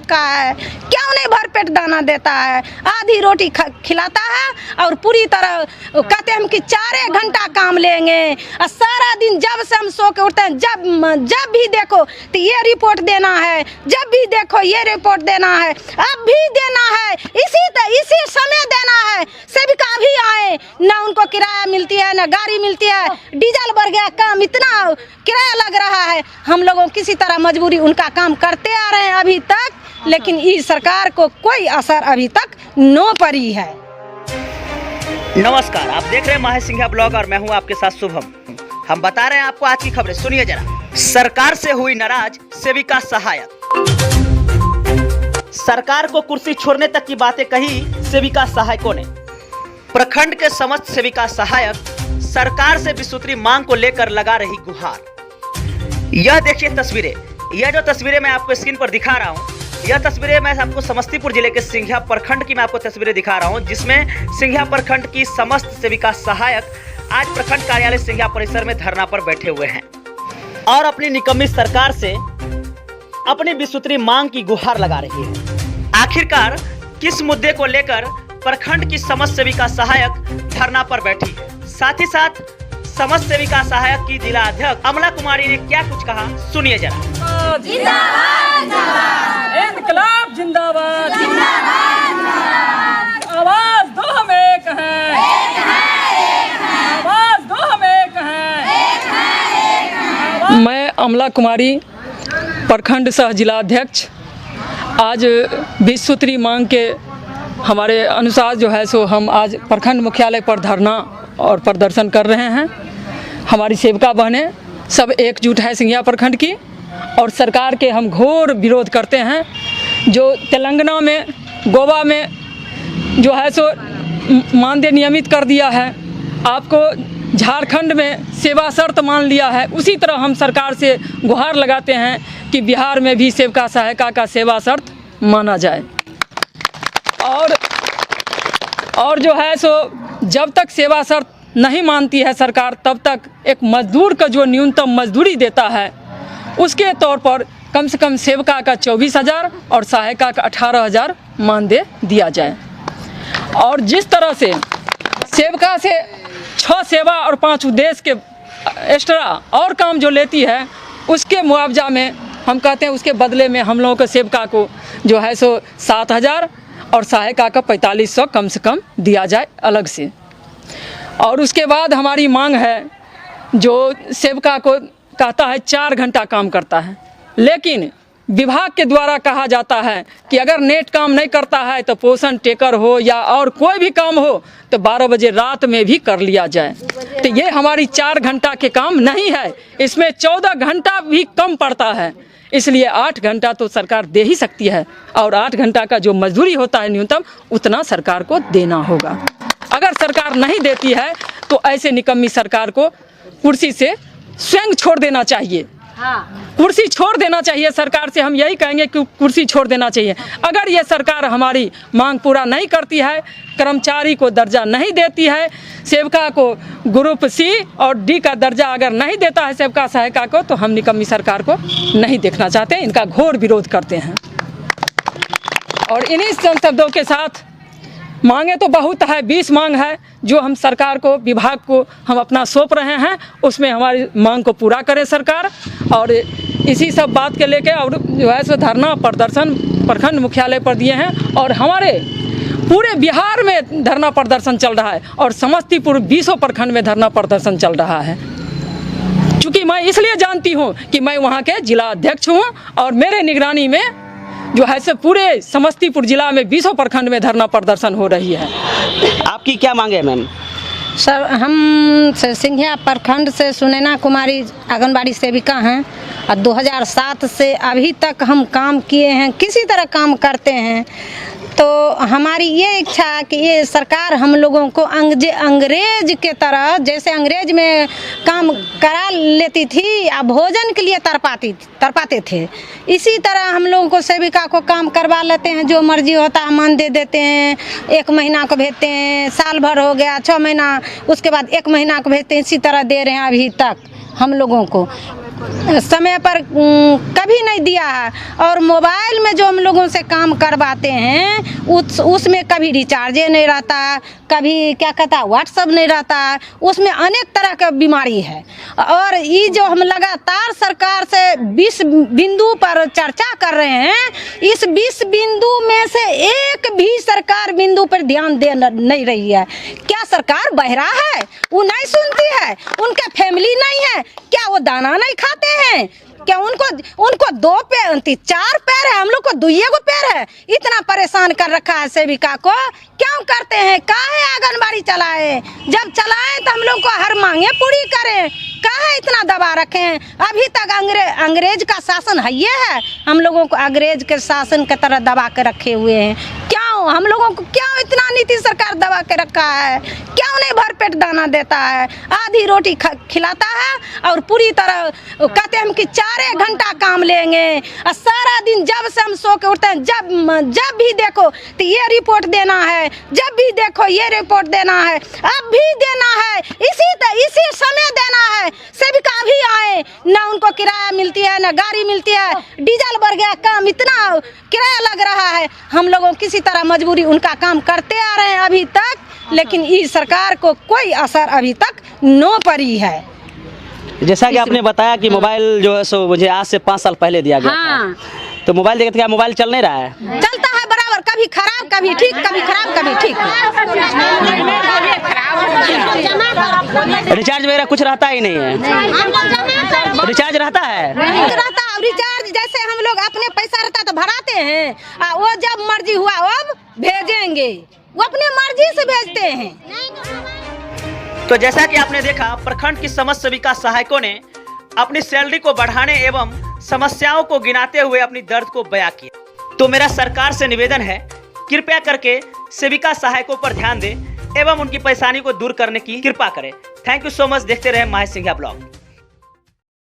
का है, क्यों नहीं भरपेट दाना देता है? आधी रोटी खिलाता है और पूरी तरह कहते हैं हम कि 4 घंटा काम लेंगे और सारा दिन जब से हम सो के उठते हैं जब भी देखो तो ये रिपोर्ट देना है, जब भी देखो ये रिपोर्ट देना है, अब भी देना है, इसी समय देना है। सेविका भी आए, ना उनको किराया मिलती है, ना गाड़ी मिलती है, डीजल बढ़ गया, काम इतना किराया लग रहा है। हम लोगों किसी तरह मजबूरी उनका काम करते आ रहे हैं अभी तक, लेकिन इस सरकार को कोई असर अभी तक न पड़ी है। नमस्कार, आप देख रहे हैं माहे सिंघिया ब्लॉग और मैं हूं आपके साथ शुभम। हम बता रहे हैं आपको आज की खबरें, सुनिए जरा। सरकार से हुई नाराज सेविका सहायक। सरकार को कुर्सी छोड़ने तक की बातें कही सेविका सहायकों ने। प्रखंड के समस्त सेविका सहायक सरकार से विसूत्री मांग को लेकर लगा रही गुहार। यह देखिए तस्वीरें, यह जो तस्वीरें मैं आपको स्क्रीन पर दिखा रहा हूं, यह तस्वीरें मैं आपको समस्तीपुर जिले के सिंघिया प्रखंड की मैं आपको तस्वीरें दिखा रहा हूं, जिसमें सिंघिया प्रखंड की समस्त सेविका सहायक आज प्रखंड कार्यालय सिंघिया परिसर में धरना पर बैठे हुए हैं और अपनी निकम्मी सरकार से अपनी विसूत्री मांग की गुहार लगा रही है। आखिरकार किस मुद्दे को लेकर प्रखंड की समस्त सेविका सहायक धरना पर बैठी है? साथ ही साथ समस्त सेविका सहायक की जिला अध्यक्ष अमला कुमारी ने क्या कुछ कहा, सुनिए जरा। इनकलाब जिंदाबाद, आवाज दो हम एक हैं, आवाज दो हम एक हैं। मैं अमला कुमारी प्रखंड सह जिला अध्यक्ष आज विसूत्री मांग के हमारे अनुसार जो है सो हम आज प्रखंड मुख्यालय पर धरना और प्रदर्शन कर रहे हैं। हमारी सेविका बहनें सब एकजुट है सिंघिया प्रखंड की, और सरकार के हम घोर विरोध करते हैं। जो तेलंगाना में, गोवा में जो है सो मानदेय नियमित कर दिया है, आपको झारखंड में सेवा शर्त मान लिया है, उसी तरह हम सरकार से गुहार लगाते हैं कि बिहार में भी सेविका सहायिका का सेवा शर्त माना जाए। और जो है सो जब तक सेवा शर्त नहीं मानती है सरकार, तब तक एक मजदूर का जो न्यूनतम मजदूरी देता है उसके तौर पर कम से कम सेविका का 24,000 और सहायिका का 18,000 मानदेय दिया जाए। और जिस तरह से सेविका से 6 सेवा और 5 उद्देश्य के एक्स्ट्रा और काम जो लेती है, उसके मुआवजा में हम कहते हैं उसके बदले में हम लोगों को सेविका को जो है सो 7,000 और सहायिका का 4,500 कम से कम दिया जाए अलग से। और उसके बाद हमारी मांग है, जो सेविका को कहता है 4 घंटा काम करता है, लेकिन विभाग के द्वारा कहा जाता है कि अगर नेट काम नहीं करता है तो पोषण टेकर हो या और कोई भी काम हो तो 12 बजे रात में भी कर लिया जाए। तो ये हमारी 4 घंटा के काम नहीं है, इसमें 14 घंटा भी कम पड़ता है, इसलिए 8 घंटा तो सरकार दे ही सकती है। और 8 घंटा का जो मजदूरी होता है न्यूनतम, उतना सरकार को देना होगा। अगर सरकार नहीं देती है तो ऐसे निकम्मी सरकार को कुर्सी से स्वयं छोड़ देना चाहिए। कुर्सी छोड़ देना चाहिए सरकार से, हम यही कहेंगे कि कुर्सी छोड़ देना चाहिए। अगर ये सरकार हमारी मांग पूरा नहीं करती है, कर्मचारी को दर्जा नहीं देती है, सेविका को ग्रुप सी और डी का दर्जा अगर नहीं देता है सेविका सहायिका को, तो हम निकम्मी सरकार को नहीं देखना चाहते, इनका घोर विरोध करते हैं। और इन्हीं शब्दों के साथ मांगे तो बहुत है, 20 मांग है जो हम सरकार को, विभाग को हम अपना सौंप रहे हैं, उसमें हमारी मांग को पूरा करे सरकार। और इसी सब बात के लेके और जो है सो धरना प्रदर्शन प्रखंड मुख्यालय पर दिए हैं, और हमारे पूरे बिहार में धरना प्रदर्शन चल रहा है और समस्तीपुर 20 प्रखंड में धरना प्रदर्शन चल रहा है। चूँकि मैं इसलिए जानती हूँ कि मैं वहाँ के जिला अध्यक्ष हूँ और मेरे निगरानी में जो है से पूरे समस्तीपुर जिला में 20 प्रखंड में धरना प्रदर्शन हो रही है। आपकी क्या मांग है मैम? सर, हम सिंघिया प्रखंड से सुनैना कुमारी आंगनबाड़ी सेविका हैं और 2007 से अभी तक हम काम किए हैं, किसी तरह काम करते हैं। तो हमारी ये इच्छा है कि ये सरकार हम लोगों को अंग्रेज के तरह, जैसे अंग्रेज में काम करा लेती थी, अब भोजन के लिए तरपाते थे, इसी तरह हम लोगों को सेविका को काम करवा लेते हैं। जो मर्जी होता है मानदेय देते हैं, 1 महीना को भेजते हैं, साल भर हो गया 6 महीना, उसके बाद 1 महीना को भेजते हैं, इसी तरह दे रहे हैं अभी तक हम लोगों को। समय पर कभी नहीं दिया है। और मोबाइल में जो हम लोगों से काम करवाते हैं उसमें कभी रिचार्ज नहीं रहता, कभी क्या कहता है व्हाट्सअप नहीं रहता, उसमें अनेक तरह का बीमारी है। और ये जो हम लगातार सरकार से 20 बिंदु पर चर्चा कर रहे हैं, इस 20 बिंदु में से एक भी सरकार बिंदु पर ध्यान दे नहीं रही है। क्या सरकार बहरा है? वो नहीं सुनती है? उनके फैमिली नहीं है क्या? वो दाना नहीं खाते हैं क्या? उनको 2 पैर 4 पैर है, हम लोग को 2 पैर है। इतना परेशान कर रखा है सेविका को। क्यों करते हैं? काहे आंगनबाड़ी चलाए? जब चलाए तो हम लोग को हर मांगे पूरी करें। काहे इतना दबा रखे हैं? अभी तक अंग्रेज का शासन है, ये है हम लोगों को अंग्रेज के शासन की तरह दबा के रखे हुए हैं। क्यों हम लोगों को क्यों इतना नीति सरकार दबा के रखा है? क्यों नहीं भरपेट दाना देता है? आधी रोटी खिलाता है और पूरी तरह कहते हैं कि 4 घंटा काम लेंगे और सारा दिन जब से हम सो के उठते हैं जब भी देखो तो ये रिपोर्ट देना है, जब भी देखो ये रिपोर्ट देना है, अब भी देना है, इसी समय देना है। सेविका भी आए ना, उनको किराया मिलती है ना गाड़ी मिलती है, डीजल बढ़ गया, काम इतना किराया लग रहा है। हम लोगों किसी तरह मजबूरी उनका काम करते आ रहे हैं अभी तक, लेकिन इस सरकार को कोई असर अभी तक न पड़ी है। जैसा कि आपने बताया कि मोबाइल जो है सो मुझे आज से 5 साल पहले दिया गया था, तो मोबाइल देखते क्या मोबाइल चल नहीं रहा है? चलता है बराबर, कभी खराब कभी ठीक, कभी खराब कभी ठीक। रिचार्ज वगैरह कुछ रहता ही नहीं है? रिचार्ज रहता है? नहीं रहता। रिचार्ज जैसे हम लोग अपने पैसा रहता तो भराते हैं, वो जब मर्जी हुआ अब भेजेंगे, वो अपने मर्जी से भेजते हैं। तो जैसा कि आपने देखा, प्रखंड की समस्त सेविका सहायकों ने अपनी सैलरी को बढ़ाने एवं समस्याओं को गिनाते हुए अपनी दर्द को बयां किया। तो मेरा सरकार से निवेदन है, कृपया करके सेविका सहायकों पर ध्यान दें एवं उनकी परेशानी को दूर करने की कृपा करें। Thank you so much. देखते रहे माही सिंघिया ब्लॉग।